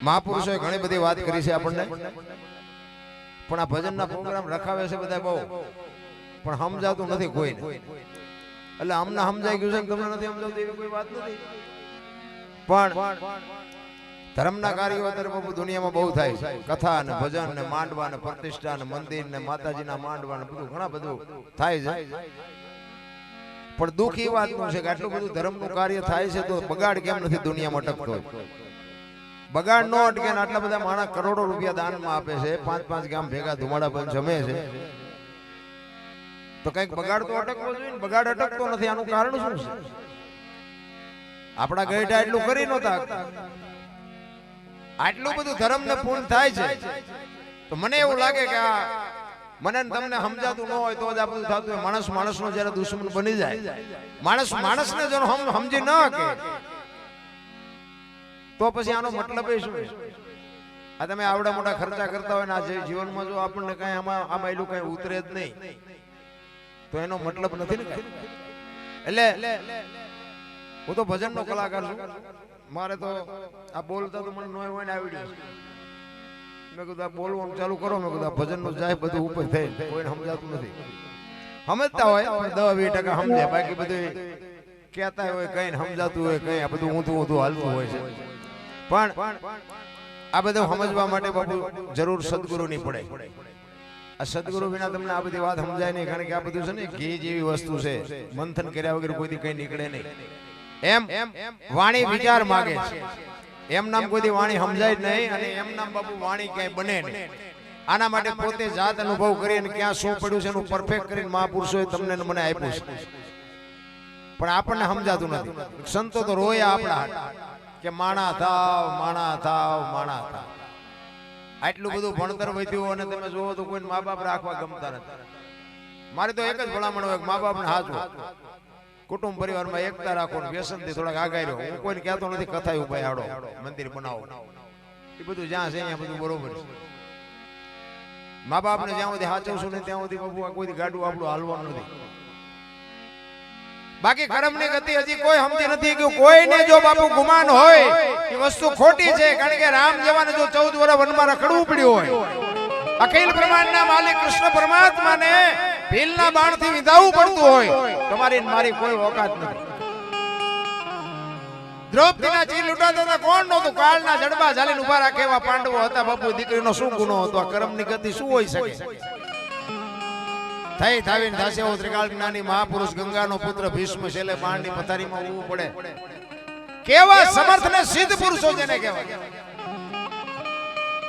મહાપુરુષોએ ઘણી બધી વાત કરી છે આપણને, પણ આ ભજનના પ્રોગ્રામ રખાવે છે બધા બહુ, પણ સમજાતું નથી કોઈને. એટલે અમને સમજાઈ ગયું છે ને તમને નથી સમજાતું એવી કોઈ વાત નથી. પણ ધર્મના કાર્યો અત્યારે બાપુ દુનિયામાં બહુ થાય છે. કથા ને ભજન ને માંડવા ને પ્રતિષ્ઠા ને મંદિર ને માતાજીના માંડવા ને બધું ઘણા બધું થાય છે. પણ દુઃખ એ વાતનું છે કે આટલું બધું ધર્મનું કાર્ય થાય છે તો બગાડ કેમ નથી દુનિયામાં અટકતો? બગાડ નો અટકે ને આટલા બધા માણસ કરોડો રૂપિયા દાનમાં આપે છે, 5-5 ગામ ભેગા ધુમાડા બંધ જમે છે, તો કઈક બગાડ તો અટકવો જોઈએ ને. બગાડ અટકતો નથી, આનું કારણ શું છે? આપણા ગઈઢા એટલું કરી નહોતા. આટલું બધું ધર્મ ને પૂર્ણ થાય છે તો મને એવું લાગે કે આ મને તમને સમજાતું ન હોય તો જ આ બધું થતું હોય. માણસ માણસનો જયારે દુશ્મન બની જાય, માણસ માણસને જો સમજી ન શકે તો પછી આનો મતલબ શું? આ તમે આવડા મોટા ખર્ચા કરતા હોય ને આ જીવનમાં જો આપણને કઈ આમાં એલું કઈ ઉતરે જ નહીં તો એનો મતલબ નથી ને કઈ. એટલે હું તો ભજનનો કલાકાર છું. મારે તો આ બોલતા તો મને નોય હોય ને આવડી. મેં કીધું આ બોલવાનું ચાલુ કરો. મેં કીધું આ ભજનનું જાય બધું ઉપર થઈ, કોઈને સમજાતું નથી. સમજતા હોય 10-20% સમજે, બાકી બધું કહેતા હોય કઈ સમજાતું હોય કઈ, આ બધું ઊંધું ઊંધું હાલતું હોય છે. પણ આ બધું સમજવા માટે બાપુ જરૂર સદગુરુની પડે. આ સદગુરુ વિના તમને આ બધી વાત સમજાય નહીં. કારણ કે આ બધું છે ને ઘી જેવી વસ્તુ છે, મંથન કર્યા વગર કોઈથી કઈ નીકળે નહીં. એમ વાણી વિચાર માગે છે. એમ નામ કોઈ વાણી સમજાય જ નહીં અને એમ નામ બાપુ વાણી ક્યાંય બને નહીં. આના માટે પોતે જાત અનુભવ કરી અને ક્યાં શું પડ્યું છે એનું પરફેક્ટ કરીને મહાપુરુષોએ તમને મને આપ્યું છે. પણ આપણને સમજાતું નથી. સંતો તો રોયા આપણા કે માણા થાવ માણા થાવ માણા થાવ. આટલું બધું ભણતર વધ્યું અને તમે જોવો તો કોઈ મા બાપ રાખવા ગમતા નથી. મારે તો એક જ ભલામણ હોય, મા બાપને હાચવો, કુટુંબ પરિવારમાં એકતા રાખો, વ્યસનથી થોડાક આગાઈ રહો. હું કોઈને કહેતો નથી કથાયું ભાઈ આડો મંદિર બનાવો, એ બધું જ્યાં છે અહીંયા બધું બરોબર છે. મા બાપને જ્યાં સુધી હાચવશું ને ત્યાં સુધી બાપુ કોઈ ગાડું આપણું હાલવાનું નથી. બાકી કર્મની ગતિ હજી કોઈ સમજી નથી કે કોઈને જો બાપુ ગુમાન હોય એ વસ્તુ ખોટી છે. કારણ કે રામ જવાને જો 14 વર્ષ વનમાં રખડવું પડ્યું હોય, અખિલ બ્રહ્માંડના માલિક કૃષ્ણ પરમાત્માને ભીલના બાણથી વિધાવવું પડતું હોય, તમારી મારી કોઈ ઓકાત નથી. દ્રૌપદીના ચીર લૂંટાતા હતા કોણ નહોતું? કાળના જડબા ઝાલીને ઉભા રાખે એવા પાંડવો હતા. બાપુ દીકરીનો શું ગુનો હતો? આ કર્મની ગતિ શું હોઈ શકે? થઈ થાવીને થાશે એવો ત્રિકાળ જ્ઞાની મહાપુરુષ ગંગાનો પુત્ર ભીષ્મ છેલ્લે પાણની પથારીમાં ઊભું પડે. કેવા સમર્થ ને સિદ્ધ પુરુષો જેને કહેવાય.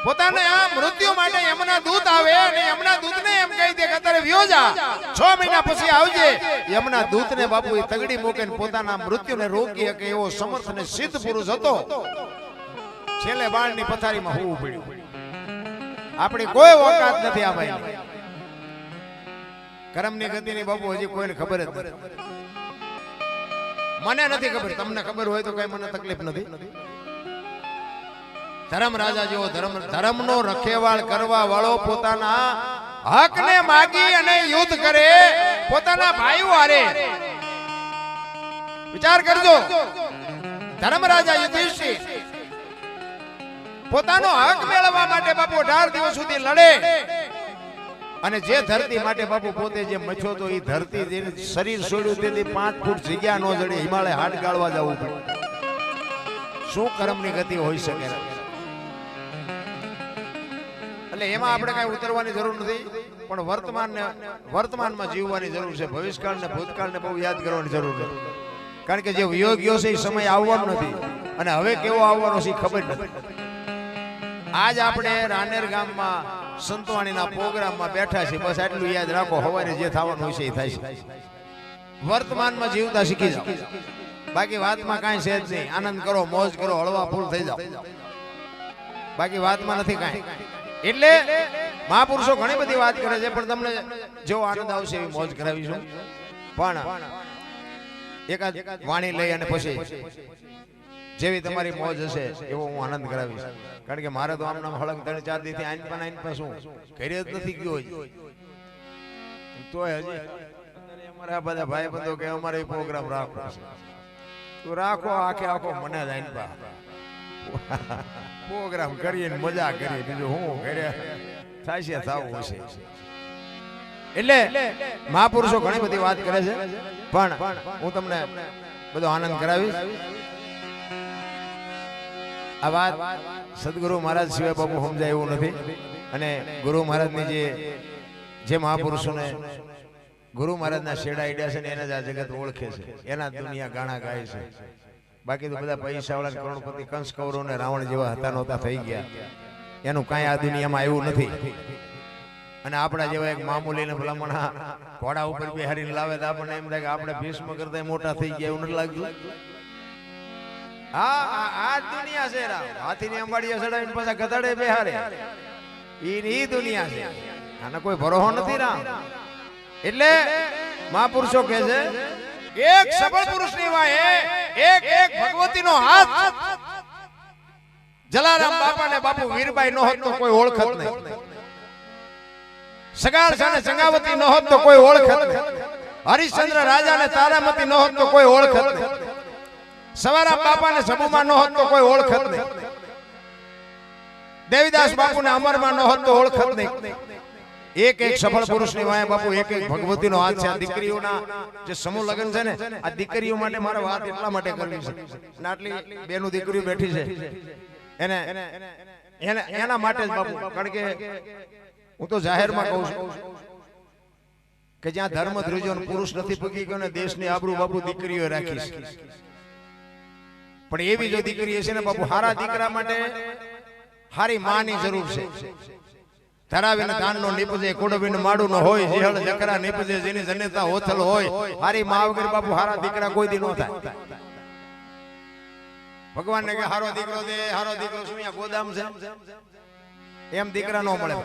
પોતાને આ મૃત્યુ માટે યમના દૂત આવે અને યમના દૂતને એમ કહી દે કે અત્યારે વ્યો જા, 6 મહિના પછી આવજે. યમના દૂતને બાપુ એ તગડી મૂકે ને પોતાના મૃત્યુને રોકી શકે એવો સમર્થ ને સિદ્ધ પુરુષ હતો. છેલ્લે બાણની પથારીમાં હોવું પડ્યું. આપણી કોઈ ઓકાત નથી આ ભાઈ. કર્મની ગતિની બાપુ હજી કોઈને ખબર જ નથી. મને નથી ખબર, તમને ખબર હોય તો કઈ મને તકલીફ નથી. ધર્મ રાજા જેવો ધર્મનો રખેવાળ કરવા વાળો પોતાના હકને માગી અને યુદ્ધ કરે પોતાના ભાઈઓ હારે. વિચાર કરજો, ધર્મ રાજા યુધિષ્ઠિર પોતાનો હક મેળવવા માટે બાપુ 18 દિવસ સુધી લડે. અને જે ધરતી માટે બાપુ પોતે જે મચ્યો તો એ ધરતી જેને શરીર છોડ્યું તેથી 5 ફૂટ જગ્યા નો જડે, હિમાલય હાડ ગાળવા જવું પડે. શું કર્મની ગતિ હોઈ શકે? એટલે એમાં આપણે કઈ ઉતરવાની જરૂર નથી, પણ વર્તમાનમાં જીવવાની જરૂર છે. ભવિષ્યકાળ ને ભૂતકાળ ને બહુ યાદ કરવાની જરૂર છે. કારણ કે જે વિયોગ્યો છે એ સમય આવવાનો નથી અને હવે કેવો આવવાનો છે એ ખબર નથી. આજ આપણે રાનેર ગામમાં સંતવાણીના પ્રોગ્રામમાં બેઠા છે, બસ આટલું યાદ રાખો. હવારે જે થવાનું હોય છે એ થાય છે. વર્તમાનમાં જીવતા શીખી જાઓ. બાકી વાતમાં કાંઈ છે જ નહીં. આનંદ કરો, મોજ કરો, હળવા ફૂલ થઈ જાઓ. બાકી વાતમાં નથી કાંઈ. એટલે મહાપુરુષો ઘણી બધી વાત કરે છે, પણ તમને જેવો આનંદ આવશે એવી મોજ કરાવીશું. પણ એકાદ વાણી લઈ અને પછી જેવી તમારી મોજ હશે એવો હું આનંદ કરાવીશ. કારણ કે મારે તો આમ નામ હળંગ 3-4 દી થી આઈન પણ શું ઘરે જ નથી ગયો તો હજી અમારા બધા ભાઈ બંધો કે અમારે પ્રોગ્રામ રાખવો છે તો રાખો, આખો મને જ આઈન પા પ્રોગ્રામ કરીએ ને મજા કરીએ, બીજું હું ઘરે થાય થવું હશે. એટલે મહાપુરુષો ઘણી બધી વાત કરે છે, પણ હું તમને બધો આનંદ કરાવીશ. આ વાત સદગુરુ મહારાજ સિવાય બાપુ સમજાય એવું નથી. અને ગુરુ મહારાજની જે મહાપુરુષોને ગુરુ મહારાજના શેડા આઈડિયા છે ને એને જ આ જગત ઓળખે છે, એના દુનિયા ગાણા ગાય છે. બાકી તો બધા પૈસાવાળા કરોડપતિ કંસ કૌરવ ને રાવણ જેવા હતા નહોતા થઈ ગયા, એનું કાંઈ આ દુનિયામાં આવ્યું નથી. અને આપણા જેવા એક મામૂલી ને ભલામણા ઘોડા ઉપર બેહારીને લાવે તો આપણને એમ લાગે આપણે ભીષ્મ કરતા મોટા થઈ ગયા, એવું નથી લાગતું? હા, આ દુનિયા છે. હાથીની અંબાડીએ ચડાવીને પાછા ગધાડે બેહારે, ઈ દુનિયા છે. આને કોઈ ભરોસો નથી રામ. એટલે મહાપુરુષો કહે છે એક સફળ પુરુષની વાહે એક એક ભગવતીનો હાથ. જલારામ બાપા ને બાપુ વીરબાઈ નો હોત તો કોઈ ઓળખત નહીં. સગાળ સાને સંગાવતી નો હોત તો કોઈ ઓળખત નહીં. હરિશ્ચંદ્ર રાજા ને તારામતી નો હોત તો કોઈ ઓળખત નહીં. સવારામ બાપા ને સબુમાં નો હોત તો કોઈ ઓળખત નહીં. દેવીદાસ બાપુ ને અમરમાં નો હોત તો ઓળખત નહીં. એક એક સફળ પુરુષની વાહે બાપુ એક એક ભગવતીનો હાથ છે. આ દીકરીઓના જે સમૂહ લગ્ન છે ને, આ દીકરીઓ માટે મારે વાત એટલા માટે કરવી છે. આટલી બેનું દીકરીઓ બેઠી છે એના માટે જ બાપુ. કારણ કે હું તો જાહેરમાં કહું છું કે જ્યાં ધર્મ ધ્રુજો પુરુષ નથી પગી ગયો ને દેશની આબરૂ બાપુ દીકરીઓ રાખી છે. પણ એવી જો દીકરી છે ને બાપુ, હારા દીકરા માટે હારી માની જરૂર છે. ધરાવીને દાનનો નીપજે, કુડવીને માડું નો હોય, જેહળ જકરા નીપજે, જેની જનેતા હોથલ હોય. હારી મા વગર બાપુ હારા દીકરા કોઈ દી નો થાય. ભગવાન ને કે હારો દીકરો દે, હારો દીકરો શું ગોદામ છે? એમ દીકરા નો મળે.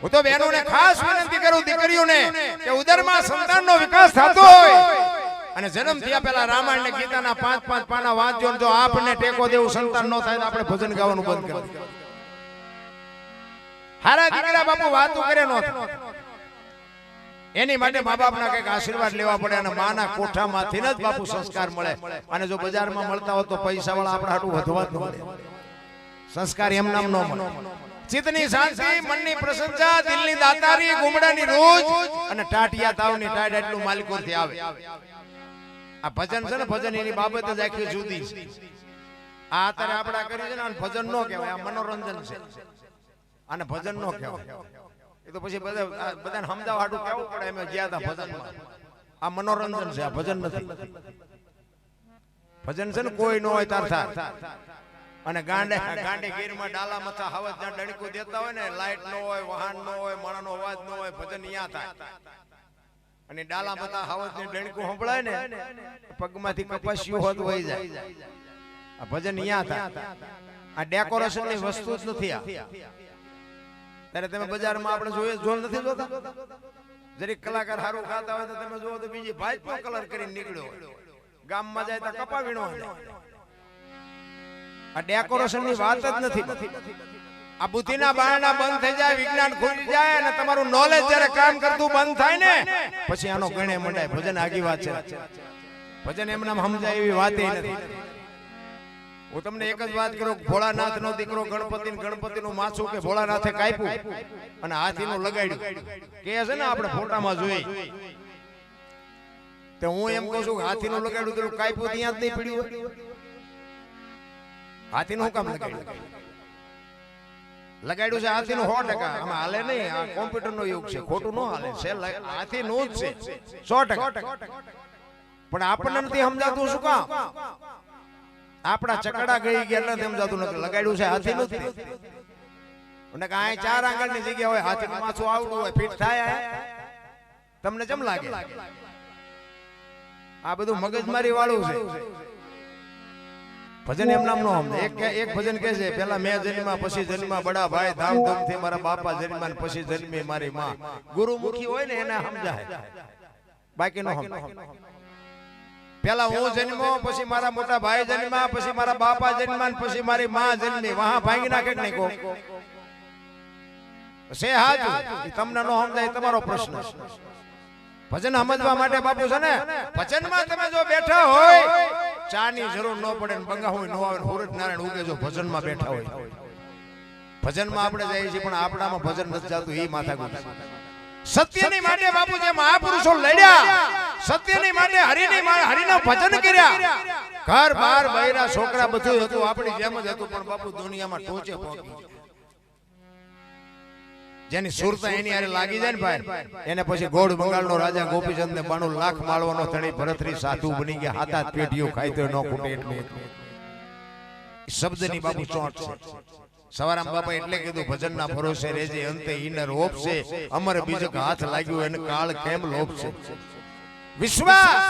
હું તો બહેનોને ખાસ વિનંતી કરું, દીકરીઓને, કે ઉદરમાં સંતાનનો વિકાસ થતો હોય અને જન્મ થયા પહેલા રામાયણ ને ગીતાના 5-5 પાના વાંચજો. જો આપને ટેકો દેવું સંતાન નો થાય તો આપણે ભજન ગાવાનું બંધ કરી. હારા દીકરા બાપુ વાતો કરે નો થાય. એની માટે મા બાપના કઈક આશીર્વાદ લેવા પડે અને માના કોઠામાંથી જ બાપુ સંસ્કાર મળે. અને જો બજારમાં મળતા હોય તો પૈસા વાળા આપણા હાટું વધવા જ ન મળે. સંસ્કાર એમ નામ ન મળે. ચિત્તની શાંતિ, મનની પ્રસન્નતા, દિલની દાતારી, ગુમડાની રોજ અને ટાટિયા તાવની ટાટ એટલું માલિકોથી આવે. આ ભજન છે ને, ભજન એની બાબત જ આખી જુદી છે. આ અત્યારે આપડા કરી છે ને, ભજન નો કહેવાય, આ મનોરંજન છે. આને ભજન નો કહેવાય. એ તો પછી બધાને સમજાવવા હાટું કેવું પડે. અમે ગયા હતા ભજનમાં. આ મનોરંજન છે, આ ભજન નથી. ભજન છે ને કોઈ નો હોય તાર થાય. અને ગાંડે ગીરમાં ડાલા મથા હવજ જ્યાં ડણકું દેતા હોય ને, લાઈટ નો હોય, વાહન નો હોય, માણાનો અવાજ નો હોય, ભજન અહીંયા થાય. અને ડાલા મથા હવજ ને ડણકું સંભળાય ને, પગમાંથી કપાસ્યું હોત વહી જાય. આ ભજન અહીંયા થાય. આ ડેકોરેશન ની વસ્તુ જ નથી. આ ત્યારે તમે બજારમાં આપણે જોઈએ જોલ નથી જોતા? જરીક કલાકાર સારું ગાતા હોય તો તમે જોવો તો બીજી ભાજપો કલર કરીને નીકળ્યો. ગામમાં જાય તો કપા વીણો. આ ડેકોરેશન ની વાત જ નથી. આ બુદ્ધિના બારણા બંધ થઈ જાય, વિજ્ઞાન ખુલી જાય અને તમારું નોલેજ જ્યારે કામ કરતું બંધ થાય ને, પછી આનો ગણે મંડાય. ભજન આગી વાત છે. ભજન એમ નામ સમજાય એવી વાત નથી. હું તમને એક જ વાત કરું, ભોળાનાથ નો દીકરો ગણપતિ, ગણપતિ નું માથું કે ભોળાનાથે કાપ્યું અને હાથીનું લગાડ્યું કે છે ને, આપણે ફોટામાં જોઈ. તો હું એમ કહું છું કે હાથીનું લગાડ્યું તો કાપ્યું ત્યાં જ નહીં પડ્યું. હાથીનું શું કામ લગાડ્યું? લગાડ્યું છે હાથીનું 100%. આમાં હાલે નહીં. આ કોમ્પ્યુટર નો યુગ છે, ખોટું ન હાલે. હાથીનું જ છે 100%. પણ આપણને નથી સમજાતું. શું કામ? આપડા ચકડા ગઈ ગયા નથી સમજાતું. નથી લગાડ્યું છે હાથીનું જ. અને કાંઈ 4 આંગળની જગ્યા હોય, હાથીનું માથું આવડું હોય, ફિટ થાય. તમને કેમ લાગે? આ બધું મગજમારી વાળું છે. ભજન એમ નામ નો સમજે. એક ભજન કહે છે, પેલા મેં જન્મા, પછી જન્મા બડા ભાઈ, ધામધૂમ થી મારા બાપા જન્મા, પછી જન્મી મારી માં. ગુરુમુખી હોય ને એને સમજાય, બાકી નો સમજાય. પેલા હું જન્મો, પછી મારા મોટા ભાઈ જન્મા, પછી મારા બાપા જન્મા, પછી મારી માં જન્મી. વહા ભાંગી નાખે કે નહીં કો છે? હાજુ તમને નો સમજાય તમારો પ્રશ્ન. ભજન સમજવા માટે બાપુ છે ને, ભજનમાં તમે જો બેઠા હોય ચા ની જરૂર ન પડે ને બંગાહોય ન આવે, સૂરજ નારાયણ ઉગે જો ભજનમાં બેઠા હોય. ભજનમાં આપણે જઈએ છીએ પણ આપણામાં ભજન નથી જતું, એ માથાકૂટ. સત્યની માટે બાપુ જે મહાપુરુષો લડ્યા, સત્યની માટે હરિના ભજન કર્યા, ઘર બાર બૈરા છોકરા બધું હતું આપણી જેમ જ હતું, પણ બાપુ દુનિયામાં ટોચે પહોંચી. જેની સુરતા એની હારે લાગી જાય ને ભાઈ, એને પછી ગોળ બંગાળનો રાજા ગોપીચંદ ને 92 લાખ માળવાનો ધણી ભરતરી સાધુ બની ગયા. હાથ હાથ પેટીઓ ખાઈ તો ન ખૂટે એટલું. શબ્દની બાપુ ચોટ છે. સવારામ બાપા એટલે કીધું ભજનના ભરોસે રેજે, અંતે ઈન રોપશે, અમર બીજક હાથ લાગ્યું એને કાળ કેમ લોપશે. વિશ્વાસ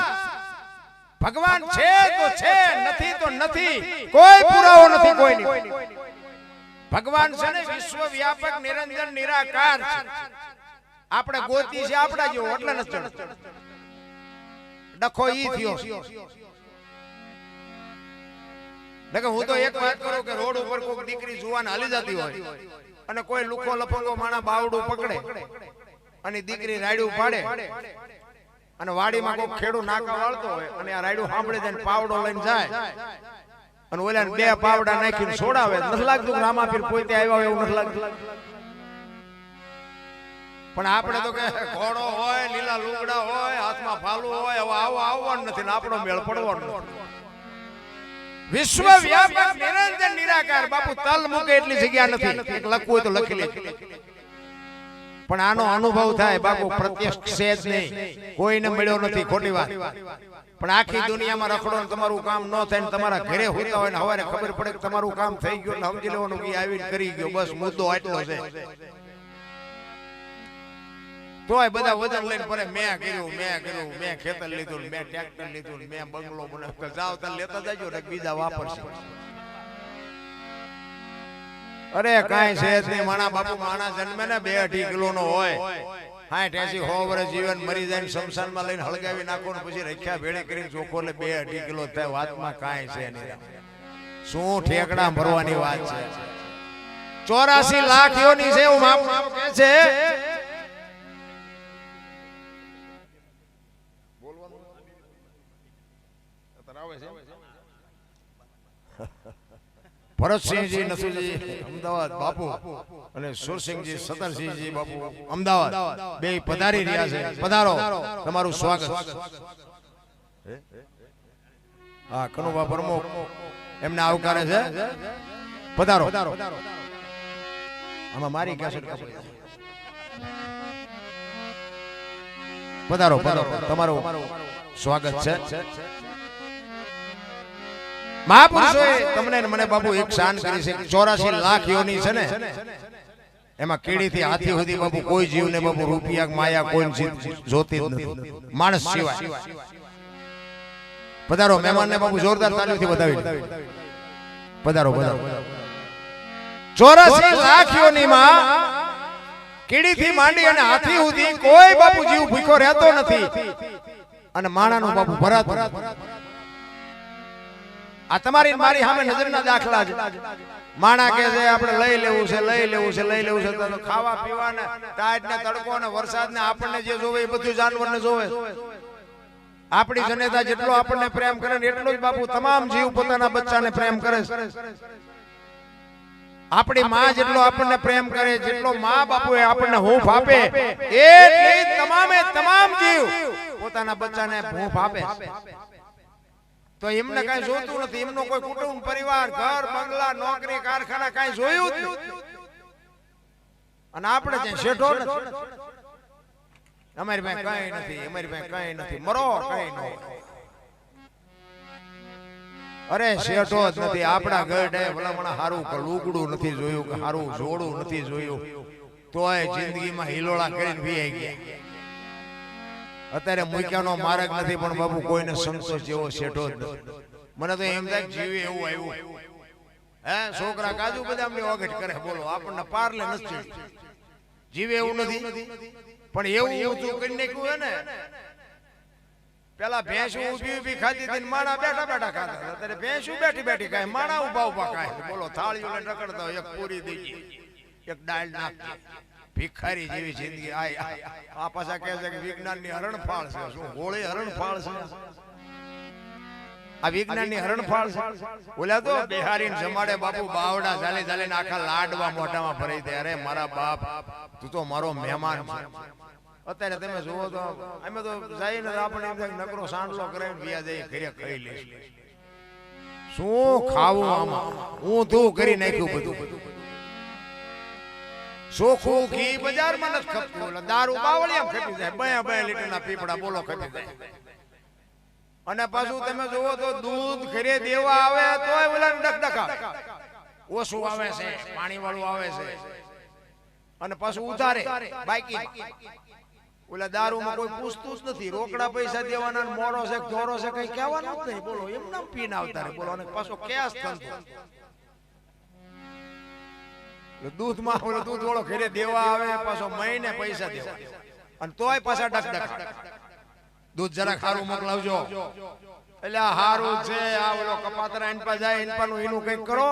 ભગવાન છે તો છે, નથી તો નથી, કોઈ પુરાવો નથી કોઈની. ભગવાન છે ને વિશ્વ વ્યાપક નિરંજન નિરાકાર છે. આપણે ગોતી છે આપડા જેવો એટલે નથી. ડખો ઈ થયો. દેખો હું તો એક વાત કરું કે રોડ ઉપર કોઈ દીકરી જુવાન હાલી જતી હોય અને કોઈ લુખો લફંગો માણા બાવડું પકડે અને દીકરી રાયડું પાડે અને વાડીમાં કોઈ ખેડૂ નાકા વાળતો હોય અને આ રાયડું સાંભળે જાય પાવડો લઈને જાય અને ઓલાને 2 પાવડા નાખીને છોડાવે, નથી લાગતું રામાપીર પોતે આવ્યા હોય એવું નથી લાગતું? પણ આપણે તો કે ઘોડો હોય, લીલા લુગડા હોય, હાથમાં ફાલું હોય, હવે આવો આવવાનું નથી ને આપણો મેળ પડવાનો નથી. વિશ્વ વ્યાપક નિરંજન નિરાકાર બાપુ તલ મૂકે એટલી જગ્યા નથી. એક લખવું હોય તો લખી લે, પણ આનો અનુભવ થાય બાપુ પ્રત્યક્ષ છે જ નહીં, કોઈને મળ્યો નથી. ખોટી વાત. પણ આખી દુનિયામાં રખડો ને તમારું કામ ન થાય ને તમારા ઘરે હોતા હોય ને હવારે ખબર પડે કે તમારું કામ થઈ ગયું ને સમજી લેવાનું કે આવીને કરી ગયો, બસ મુદ્દો આટલો છે. તોય બધા વજન લઈને ફરે, મેં કર્યું, મેં ખેતર લીધું, મેં ટ્રેક્ટર લીધું, મેં બંગલો બનાવ્યો. જાવ તો લેતા જાજો ને બીજા વાપરશે. અરે કાંઈ છે જ નહીં. માણા બાપુ માણા જન્મે ને 2-2.5 કિલો નો હોય, 60-80-100 વર્ષ જીવન મરી જાય, શમશાનમાં લઈને હળગાવી નાખો ને પછી રખ્યા ભેળી કરીને ચોખ્ખો એટલે 2-2.5 કિલો થાય. વાતમાં કાંઈ છે નહીં. શું ઠેકડા ભરવાની વાત છે. 84 લાખ યોની છે એવું બાપુ કહે છે. ભરતસિંહજી નસુજી અમદાવાદ બાપુ અને સુરસિંહજી સતરસિંહજી બાપુ અમદાવાદ બે પધારી રહ્યા છે. પધારો, તમારું સ્વાગત. હા, કનુભા પ્રમુખ એમને આવકારે છે. પધારો. આમાં મારી કેસેટ પધારો, તમારું સ્વાગત છે. મહાપુરુષોએ તમને મને બાપુ એક શાન કરી છે. 84 લાખ યોની છે ને, એમાં કીડીથી હાથી સુધી બાપુ કોઈ જીવને બાપુ રૂપિયા માયા કોઈ જોતી જ નથી, માણસ સિવાય. પધારો, મહેમાનને બાપુ જોરદાર તાળીઓથી વધાવી. પધારો. 84 લાખ યોનીમાં કીડીથી માંડી અને હાથી સુધી કોઈ બાપુ જીવ ભૂખો રહેતો નથી. અને માણાનું બાપુ ભરાત. આ તમારી મારી સામે નજરના દાખલા છે. માણા કે છે આપણે લઈ લેવું છે તો ખાવા પીવાને ટાઈટ ને તડકો ને વરસાદ ને આપણને જે જોવે એ બધું જાનવરને જોવે. આપણી જનેતા જેટલો આપણને પ્રેમ કરે ને એટલો જ બાપુ તમામ જીવ પોતાના બચ્ચાને પ્રેમ કરે છે. આપણી માં જેટલો આપણને પ્રેમ કરે, જેટલો માં બાપુ આપણને હૂંફ આપે, એટલી તમામે તમામ જીવ પોતાના બચ્ચાને હૂંફ આપે. તો એમને કઈ જોતું નથી. એમનો કોઈ કુટુંબ પરિવાર ઘર બંગલા નોકરી કારખાના કઈ જોયું જ નથી. અને આપણે જે શેઠો નથી, અમારી પાસે કઈ નથી, મરો કઈ ન. અરે શેઠો જ નથી. આપણા ગઢે ભલામણા હારું લુગડું નથી જોયું, કે હારું જોડું નથી જોયું, તોય જિંદગીમાં હિલોળા કરીને વી ગયા. અત્યારે મૂક્યાનો માર્ગ નથી, પણ બાપુ કોઈને સંતોષ જેવો શેઠો જ નથી. મને તો એમ થાય જીવે એવું આવ્યું. હે છોકરા કાજુ બદામની ઓગટ કરે, બોલો આપણને પારલે નથી. જીવે એવું નથી, પણ એવું ઊંચું કરી નાખ્યું હે ને. પેલા ભેંસું ઊભી ખાતી હતી, માણા બેઠા ખાતા. અત્યારે ભેંસું બેઠી ખાય, માણા ઉભા ખાય. બોલો થાળીઓ લઈને રખડતા, એક પૂરી દઈએ, એક દાળ નાખી. ભિખારી જેવી જિંદગી. આ પાછા કહે છે કે વિજ્ઞાનની હરણફાળ છે. શું હોળી હરણફાળ છે? આ વિજ્ઞાનની હરણફાળ છે. ઓલા તો બિહારી જમાડે બાપુ બાવડા ચાલે ચાલે આખા લાડવા મોઢામાં ભરાઈ દે. અરે મારા બાપ તું તો મારો મહેમાન છે. અત્યારે તમે જુઓ તો અમે તો જઈને આપણે એમ થાય નકરો સાંડલો કરાવીને વ્યા જઈએ ઘરે ખાઈ લઈશ. શું ખાવું આમાં હું તું કરી નાખ્યું બધું. ચોખ્ખું ઘી બજારમાં નથી ખપતું, દારૂ બાવળિયામાં ખપી જાય. 2 લીટરના પીપડા બોલો ખપી જાય. અને પાછું તમે જુઓ તો દૂધ ઘરે દેવા આવે તોય ઓલા ડકડકા ઓછું આવે છે, પાણી વાળું આવે છે. અને પાછું ઉધારે બાકી ઓલા દારૂમાં કોઈ પૂછતું જ નથી. રોકડા પૈસા દેવાના, મોડો છે ધોરો છે કઈ કહેવાનું જ નહીં. બોલો એમ નામ પીને આવતા રે. બોલો અને પાછો કેસ ધંધો. દૂધમાં ઓલો દૂધ વાળો ઘરે દેવા આવે, પાછો મહિને પૈસા દેવા, અને તોય પાછા ડકડકા દૂધ જરા ખારું મોકલાવજો. એટલે હારું છે આ ઓલો કપાતરા ઇનપા જાય ઇનપાનું એનું કઈક કરો.